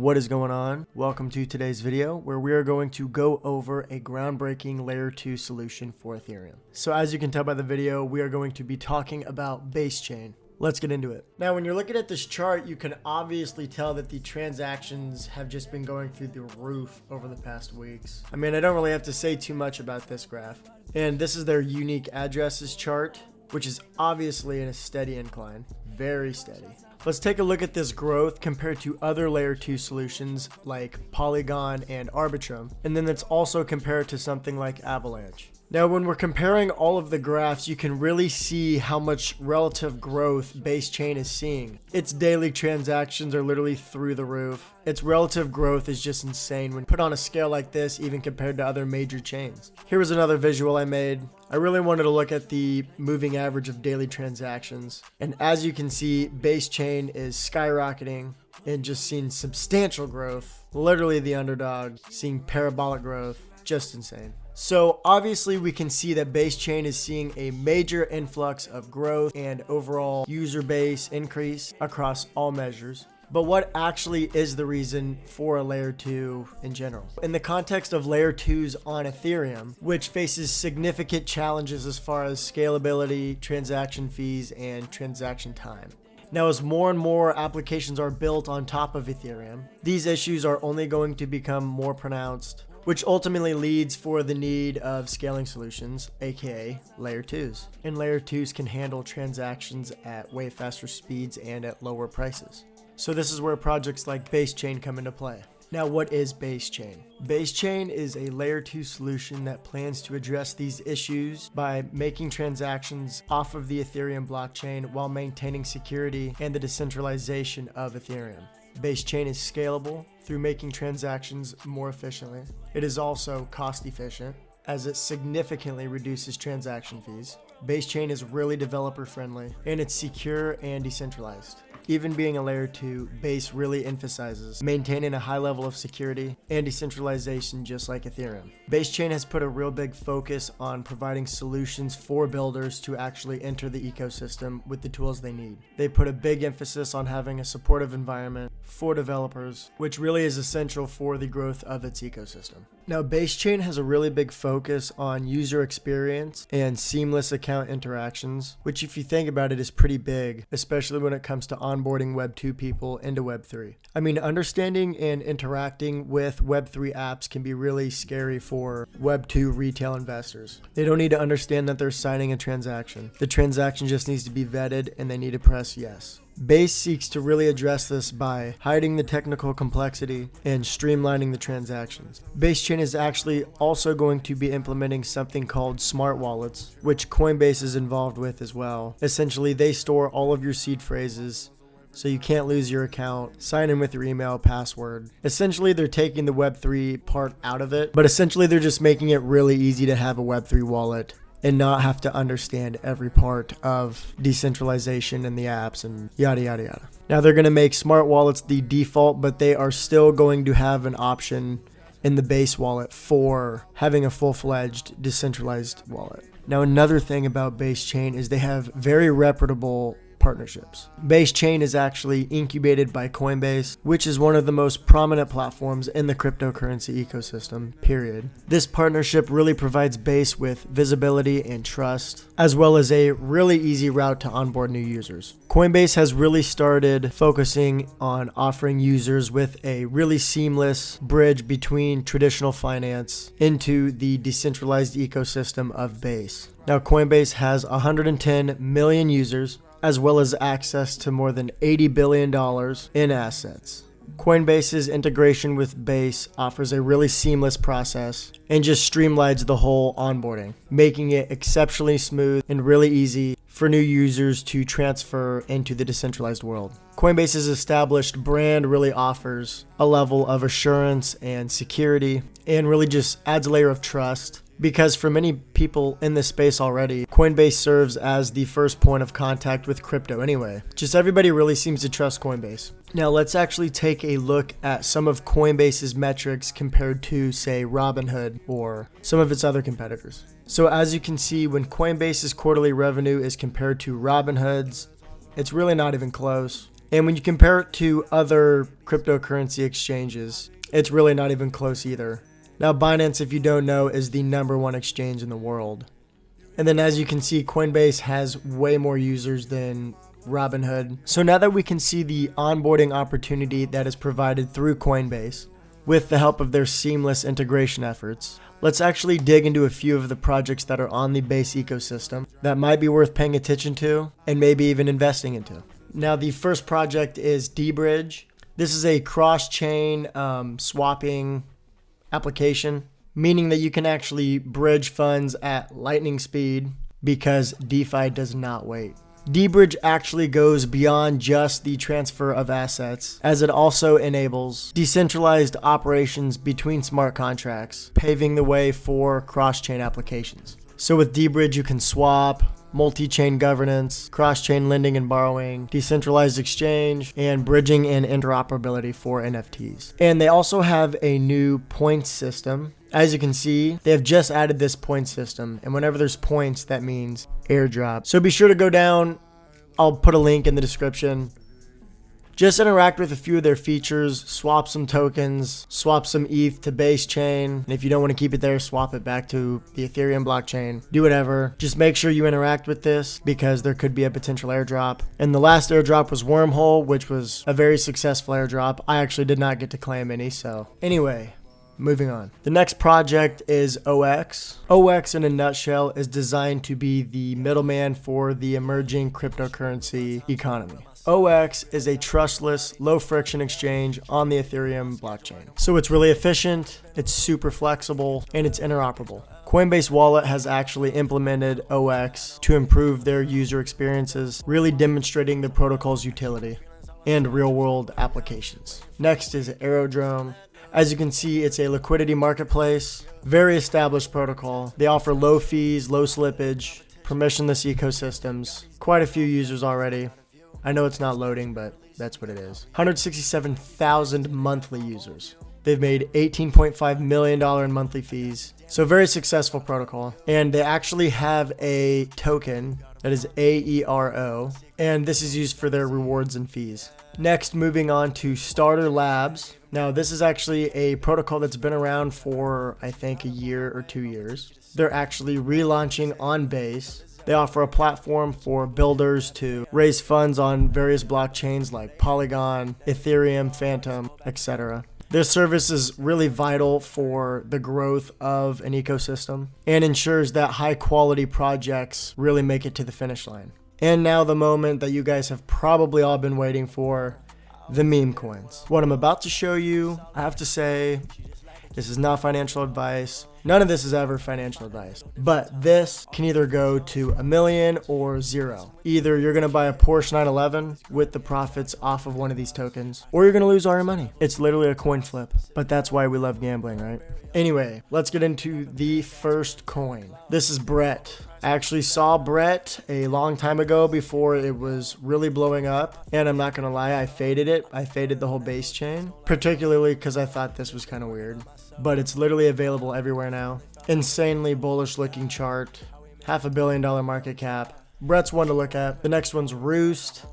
What is going on? Welcome to today's video where we are going to go over a groundbreaking layer 2 solution for Ethereum. So as you can tell by the video, we are going to be talking about base chain. Let's get into it. Now, when you're looking at this chart, you can obviously tell that the transactions have just been going through the roof over the past weeks. I mean, I don't really have to say too much about this graph. And this is their unique addresses chart, which is obviously in a steady incline, very steady. Let's take a look at this growth compared to other layer 2 solutions like Polygon and Arbitrum, and then let's also compare it to something like Avalanche. Now, when we're comparing all of the graphs, you can really see how much relative growth base chain is seeing. Its daily transactions are literally through the roof. Its relative growth is just insane when put on a scale like this, even compared to other major chains. Here was another visual I made. I really wanted to look at the moving average of daily transactions. And as you can see, base chain is skyrocketing and just seeing substantial growth. Literally the underdog, seeing parabolic growth, just insane. So obviously we can see that base chain is seeing a major influx of growth and overall user base increase across all measures. But what actually is the reason for a layer 2 in general? In the context of layer 2s on Ethereum, which faces significant challenges as far as scalability, transaction fees, and transaction time. Now, as more and more applications are built on top of Ethereum, these issues are only going to become more pronounced, which ultimately leads for the need of scaling solutions, aka layer 2s. And layer 2s can handle transactions at way faster speeds and at lower prices. So this is where projects like Base Chain come into play. Now, what is Base Chain? Base Chain is a layer 2 solution that plans to address these issues by making transactions off of the Ethereum blockchain while maintaining security and the decentralization of Ethereum. Base Chain is scalable through making transactions more efficiently. It is also cost efficient as it significantly reduces transaction fees. Base Chain is really developer friendly and it's secure and decentralized. Even being a layer 2, Base really emphasizes maintaining a high level of security and decentralization just like Ethereum. Base Chain has put a real big focus on providing solutions for builders to actually enter the ecosystem with the tools they need. They put a big emphasis on having a supportive environment for developers, which really is essential for the growth of its ecosystem. Now, Base Chain has a really big focus on user experience and seamless account interactions, which if you think about it is pretty big, especially when it comes to onboarding Web 2 people into Web 3. I mean, understanding and interacting with Web 3 apps can be really scary for Web 2 retail investors. They don't need to understand that they're signing a transaction. The transaction just needs to be vetted and they need to press yes. Base seeks to really address this by hiding the technical complexity and streamlining the transactions. Base Chain is actually also going to be implementing something called smart wallets, which Coinbase is involved with as well. Essentially, they store all of your seed phrases, so you can't lose your account, sign in with your email, password. Essentially, they're taking the Web3 part out of it, but essentially they're just making it really easy to have a Web3 wallet and not have to understand every part of decentralization and the apps and yada, yada, yada. Now, they're going to make smart wallets the default, but they are still going to have an option in the base wallet for having a full-fledged decentralized wallet. Now, another thing about Base Chain is they have very reputable partnerships. Base Chain is actually incubated by Coinbase, which is one of the most prominent platforms in the cryptocurrency ecosystem, period. This partnership really provides Base with visibility and trust, as well as a really easy route to onboard new users. Coinbase has really started focusing on offering users with a really seamless bridge between traditional finance into the decentralized ecosystem of Base. Now, Coinbase has 110 million users, as well as access to more than $80 billion in assets. Coinbase's integration with Base offers a really seamless process and just streamlines the whole onboarding, making it exceptionally smooth and really easy for new users to transfer into the decentralized world. Coinbase's established brand really offers a level of assurance and security and really just adds a layer of trust, because for many people in this space already, Coinbase serves as the first point of contact with crypto anyway. Just everybody really seems to trust Coinbase. Now let's actually take a look at some of Coinbase's metrics compared to, say, Robinhood or some of its other competitors. So as you can see, when Coinbase's quarterly revenue is compared to Robinhood's, it's really not even close. And when you compare it to other cryptocurrency exchanges, it's really not even close either. Now, Binance, if you don't know, is the #1 exchange in the world. And then as you can see, Coinbase has way more users than Robinhood. So now that we can see the onboarding opportunity that is provided through Coinbase, with the help of their seamless integration efforts, let's actually dig into a few of the projects that are on the Base ecosystem that might be worth paying attention to and maybe even investing into. Now, the first project is dBridge. This is a cross-chain swapping application, meaning that you can actually bridge funds at lightning speed because DeFi does not wait. dBridge actually goes beyond just the transfer of assets, as it also enables decentralized operations between smart contracts, paving the way for cross-chain applications. So with dBridge, you can swap, multi-chain governance, cross-chain lending and borrowing, decentralized exchange, and bridging and interoperability for NFTs. And they also have a new points system. As you can see, they have just added this point system, and whenever there's points, that means airdrop. So be sure to go down. I'll put a link in the description. Just interact with a few of their features, swap some tokens, swap some ETH to Base chain. And if you don't want to keep it there, swap it back to the Ethereum blockchain. Do whatever. Just make sure you interact with this because there could be a potential airdrop. And the last airdrop was Wormhole, which was a very successful airdrop. I actually did not get to claim any, so anyway. Moving on. The next project is OX. OX in a nutshell is designed to be the middleman for the emerging cryptocurrency economy. OX is a trustless, low friction exchange on the Ethereum blockchain. So it's really efficient, it's super flexible, and it's interoperable. Coinbase Wallet has actually implemented OX to improve their user experiences, really demonstrating the protocol's utility and real-world applications. Next is Aerodrome. As you can see, it's a liquidity marketplace, very established protocol. They offer low fees, low slippage, permissionless ecosystems, quite a few users already. I know it's not loading, but that's what it is. 167,000 monthly users. They've made $18.5 million in monthly fees. So very successful protocol. And they actually have a token that is AERO, and this is used for their rewards and fees. Next, moving on to Starter Labs. Now, this is actually a protocol that's been around for, I think, a year or 2 years. They're actually relaunching on Base. They offer a platform for builders to raise funds on various blockchains like Polygon, Ethereum, Phantom, etc. This service is really vital for the growth of an ecosystem and ensures that high quality projects really make it to the finish line. And now the moment that you guys have probably all been waiting for, the meme coins. What I'm about to show you, I have to say, this is not financial advice. None of this is ever financial advice. But this can either go to $1 million or 0. Either you're going to buy a Porsche 911 with the profits off of one of these tokens, or you're going to lose all your money. It's literally a coin flip. But that's why we love gambling, right? Anyway, let's get into the first coin. This is Brett. I actually saw Brett a long time ago before it was really blowing up. And I'm not going to lie, I faded it. I faded the whole base chain, particularly because I thought this was kind of weird. But it's literally available everywhere now. Insanely bullish looking chart. $500 million market cap. Brett's one to look at. The next one's Roost.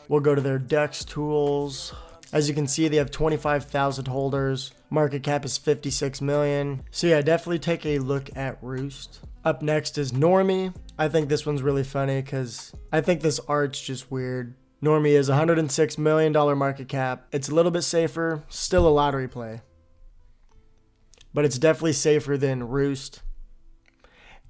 We'll go to their DEX tools. As you can see, they have 25,000 holders. Market cap is 56 million. So yeah, definitely take a look at Roost. Up next is Normie. I think this one's really funny because I think this art's just weird. Normie is $106 million market cap. It's a little bit safer, still a lottery play. But it's definitely safer than Roost.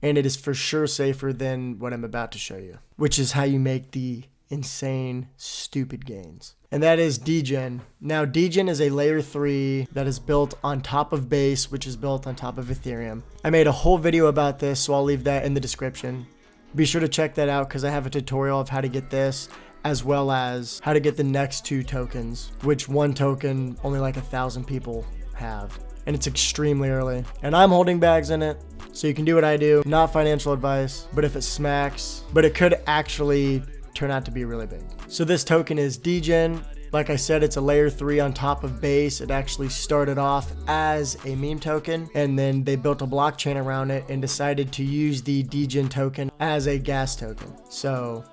And it is for sure safer than what I'm about to show you, which is how you make the insane, stupid gains. And that is Degen. Now, Degen is a layer 3 that is built on top of Base, which is built on top of Ethereum. I made a whole video about this, so I'll leave that in the description. Be sure to check that out because I have a tutorial of how to get this, as well as how to get the next 2 tokens, which one token only like 1,000 people have. And it's extremely early. And I'm holding bags in it, so you can do what I do. Not financial advice, but if it smacks, but it could actually turn out to be really big. So this token is Degen. Like I said, it's a layer 3 on top of Base. It actually started off as a meme token, and then they built a blockchain around it and decided to use the Degen token as a gas token. So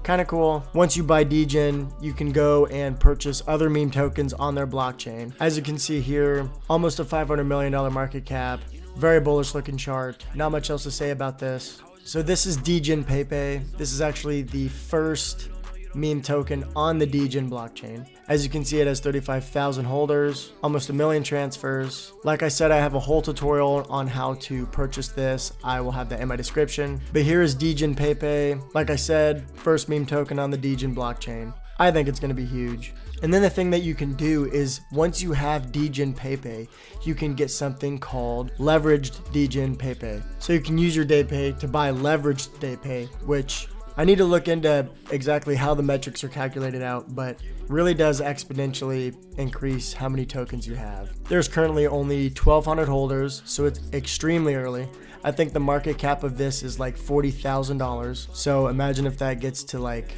Kind of cool. Once you buy Degen, you can go and purchase other meme tokens on their blockchain. As you can see here, almost a $500 million market cap. Very bullish looking chart. Not much else to say about this. So this is Degen Pepe. This is actually the first meme token on the Degen blockchain. As you can see, it has 35,000 holders, almost 1 million transfers. Like I said, I have a whole tutorial on how to purchase this. I will have that in my description. But here is Degen Pepe. Like I said, first meme token on the Degen blockchain. I think it's going to be huge. And then the thing that you can do is once you have Degen Pepe, you can get something called leveraged Degen Pepe. So you can use your DayPay to buy leveraged DayPay, which I need to look into exactly how the metrics are calculated out, but really does exponentially increase how many tokens you have. There's currently only 1,200 holders, so it's extremely early. I think the market cap of this is like $40,000. So imagine if that gets to like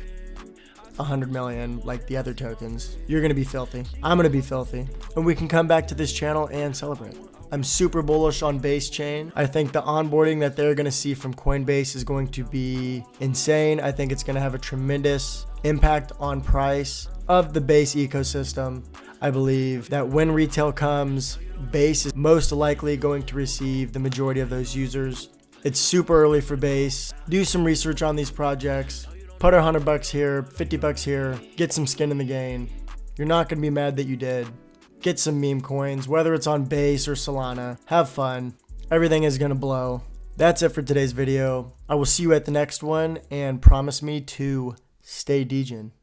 100 million like the other tokens. You're gonna be filthy. I'm gonna be filthy. And we can come back to this channel and celebrate. I'm super bullish on Base Chain. I think the onboarding that they're going to see from Coinbase is going to be insane. I think it's going to have a tremendous impact on price of the Base ecosystem. I believe that when retail comes, Base is most likely going to receive the majority of those users. It's super early for Base. Do some research on these projects. Put $100 here, $50 here, get some skin in the game. You're not going to be mad that you did. Get some meme coins, whether it's on Base or Solana. Have fun. Everything is going to blow. That's it for today's video. I will see you at the next one, and promise me to stay Degen.